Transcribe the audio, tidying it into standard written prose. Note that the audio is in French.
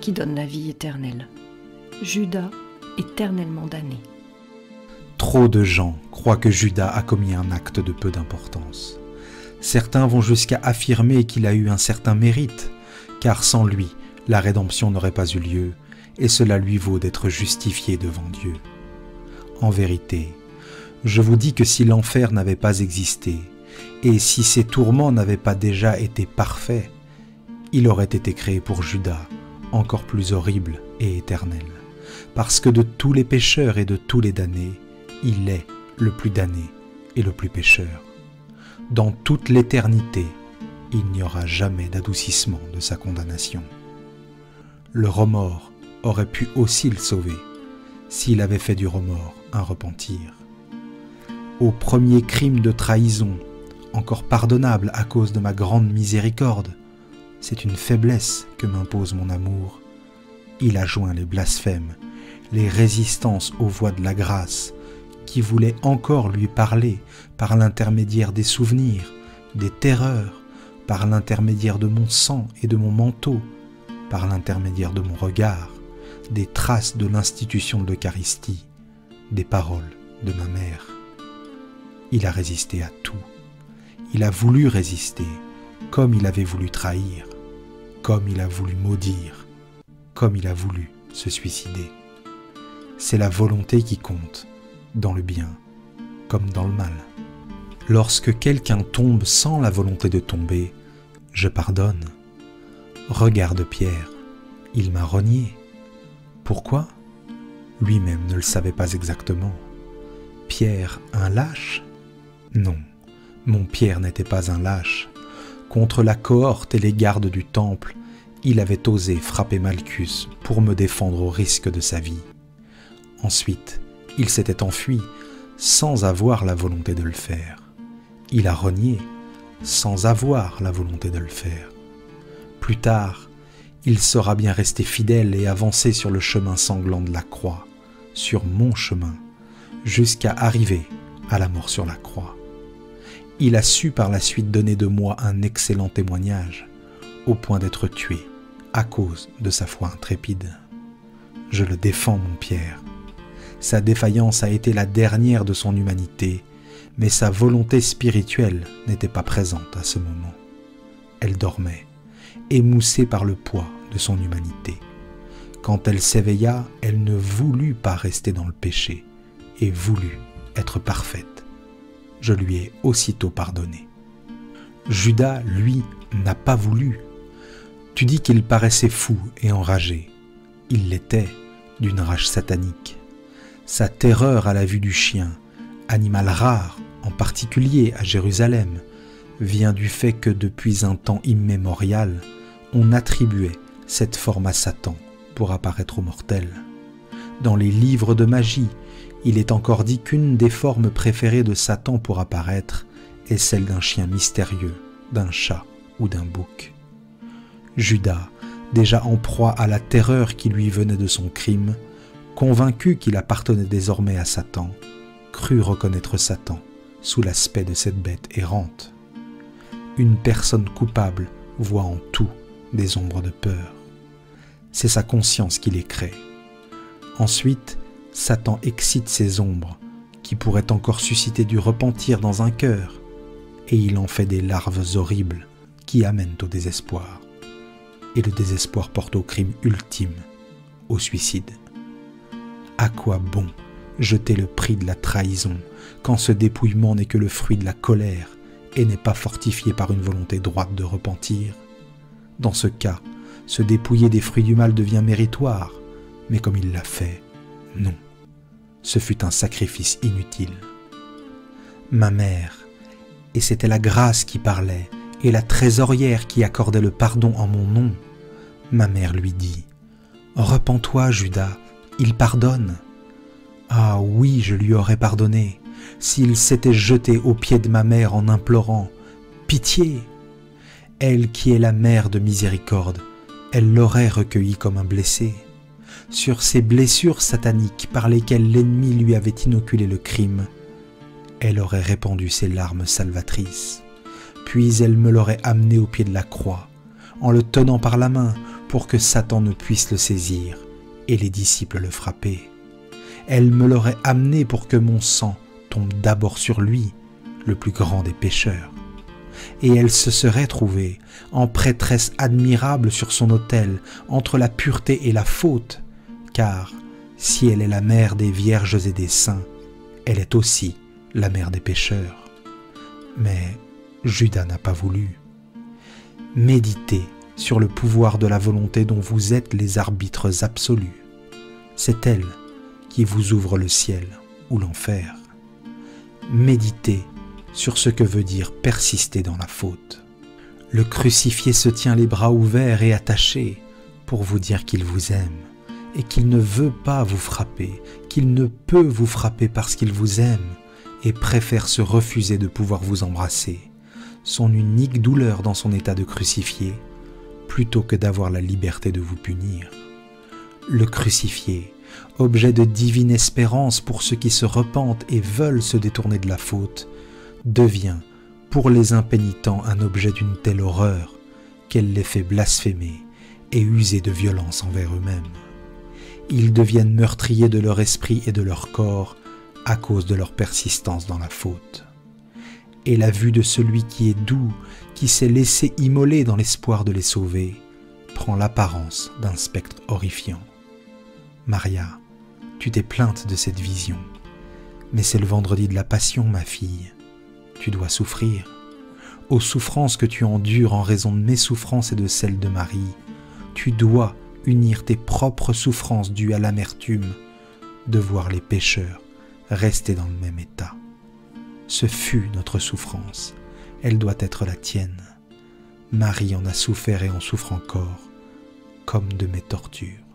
qui donne la vie éternelle. Judas, éternellement damné. Trop de gens croient que Judas a commis un acte de peu d'importance. Certains vont jusqu'à affirmer qu'il a eu un certain mérite, car sans lui, la rédemption n'aurait pas eu lieu, et cela lui vaut d'être justifié devant Dieu. En vérité, je vous dis que si l'enfer n'avait pas existé, et si ses tourments n'avaient pas déjà été parfaits, il aurait été créé pour Judas, encore plus horrible et éternel, parce que de tous les pécheurs et de tous les damnés, il est le plus damné et le plus pécheur. Dans toute l'éternité, il n'y aura jamais d'adoucissement de sa condamnation. Le remords aurait pu aussi le sauver, s'il avait fait du remords un repentir. Au premier crime de trahison, encore pardonnable à cause de ma grande miséricorde, c'est une faiblesse que m'impose mon amour. Il a joint les blasphèmes, les résistances aux voies de la grâce, qui voulaient encore lui parler par l'intermédiaire des souvenirs, des terreurs, par l'intermédiaire de mon sang et de mon manteau, par l'intermédiaire de mon regard, des traces de l'institution de l'Eucharistie, des paroles de ma mère. Il a résisté à tout. Il a voulu résister, comme il avait voulu trahir, comme il a voulu maudire, comme il a voulu se suicider. C'est la volonté qui compte, dans le bien comme dans le mal. Lorsque quelqu'un tombe sans la volonté de tomber, je pardonne. Regarde Pierre, il m'a renié. Pourquoi? Lui-même ne le savait pas exactement. Pierre, un lâche? Non, mon Pierre n'était pas un lâche. Contre la cohorte et les gardes du temple, il avait osé frapper Malchus pour me défendre au risque de sa vie. Ensuite, il s'était enfui sans avoir la volonté de le faire. Il a renié sans avoir la volonté de le faire. Plus tard, il sera bien resté fidèle et avancé sur le chemin sanglant de la croix, sur mon chemin, jusqu'à arriver à la mort sur la croix. Il a su par la suite donner de moi un excellent témoignage, au point d'être tué à cause de sa foi intrépide. Je le défends, mon Pierre. Sa défaillance a été la dernière de son humanité, mais sa volonté spirituelle n'était pas présente à ce moment. Elle dormait, émoussée par le poids de son humanité. Quand elle s'éveilla, elle ne voulut pas rester dans le péché et voulut être parfaite. Je lui ai aussitôt pardonné. Judas, lui, n'a pas voulu. Tu dis qu'il paraissait fou et enragé. Il l'était, d'une rage satanique. Sa terreur à la vue du chien, animal rare, en particulier à Jérusalem, vient du fait que depuis un temps immémorial, on attribuait cette forme à Satan pour apparaître aux mortels. Dans les livres de magie, il est encore dit qu'une des formes préférées de Satan pour apparaître est celle d'un chien mystérieux, d'un chat ou d'un bouc. Judas, déjà en proie à la terreur qui lui venait de son crime, convaincu qu'il appartenait désormais à Satan, crut reconnaître Satan sous l'aspect de cette bête errante. Une personne coupable voit en tout des ombres de peur. C'est sa conscience qui les crée. Ensuite, Satan excite ces ombres qui pourraient encore susciter du repentir dans un cœur, et il en fait des larves horribles qui amènent au désespoir. Et le désespoir porte au crime ultime, au suicide. À quoi bon jeter le prix de la trahison quand ce dépouillement n'est que le fruit de la colère et n'est pas fortifié par une volonté droite de repentir? Dans ce cas, se dépouiller des fruits du mal devient méritoire, mais comme il l'a fait, non. Ce fut un sacrifice inutile. Ma mère, et c'était la grâce qui parlait, et la trésorière qui accordait le pardon en mon nom, ma mère lui dit « Repens-toi, Judas, il pardonne. » Ah oui, je lui aurais pardonné, s'il s'était jeté aux pieds de ma mère en implorant « Pitié !» Elle qui est la mère de miséricorde, elle l'aurait recueilli comme un blessé. Sur ces blessures sataniques par lesquelles l'ennemi lui avait inoculé le crime, elle aurait répandu ses larmes salvatrices. Puis elle me l'aurait amené au pied de la croix, en le tenant par la main pour que Satan ne puisse le saisir et les disciples le frapper. Elle me l'aurait amené pour que mon sang tombe d'abord sur lui, le plus grand des pécheurs. Et elle se serait trouvée en prêtresse admirable sur son autel, entre la pureté et la faute, car si elle est la mère des vierges et des saints, elle est aussi la mère des pécheurs. Mais Judas n'a pas voulu. Méditez sur le pouvoir de la volonté dont vous êtes les arbitres absolus. C'est elle qui vous ouvre le ciel ou l'enfer. Méditez sur ce que veut dire persister dans la faute. Le crucifié se tient les bras ouverts et attachés pour vous dire qu'il vous aime et qu'il ne veut pas vous frapper, qu'il ne peut vous frapper parce qu'il vous aime et préfère se refuser de pouvoir vous embrasser, son unique douleur dans son état de crucifié, plutôt que d'avoir la liberté de vous punir. Le crucifié, objet de divine espérance pour ceux qui se repentent et veulent se détourner de la faute, devient pour les impénitents un objet d'une telle horreur qu'elle les fait blasphémer et user de violence envers eux-mêmes. Ils deviennent meurtriers de leur esprit et de leur corps à cause de leur persistance dans la faute. Et la vue de celui qui est doux, qui s'est laissé immoler dans l'espoir de les sauver, prend l'apparence d'un spectre horrifiant. Maria, tu t'es plainte de cette vision, mais c'est le vendredi de la Passion, ma fille. Tu dois souffrir. Aux souffrances que tu endures en raison de mes souffrances et de celles de Marie, tu dois unir tes propres souffrances dues à l'amertume de voir les pécheurs rester dans le même état. Ce fut notre souffrance, elle doit être la tienne. Marie en a souffert et en souffre encore, comme de mes tortures.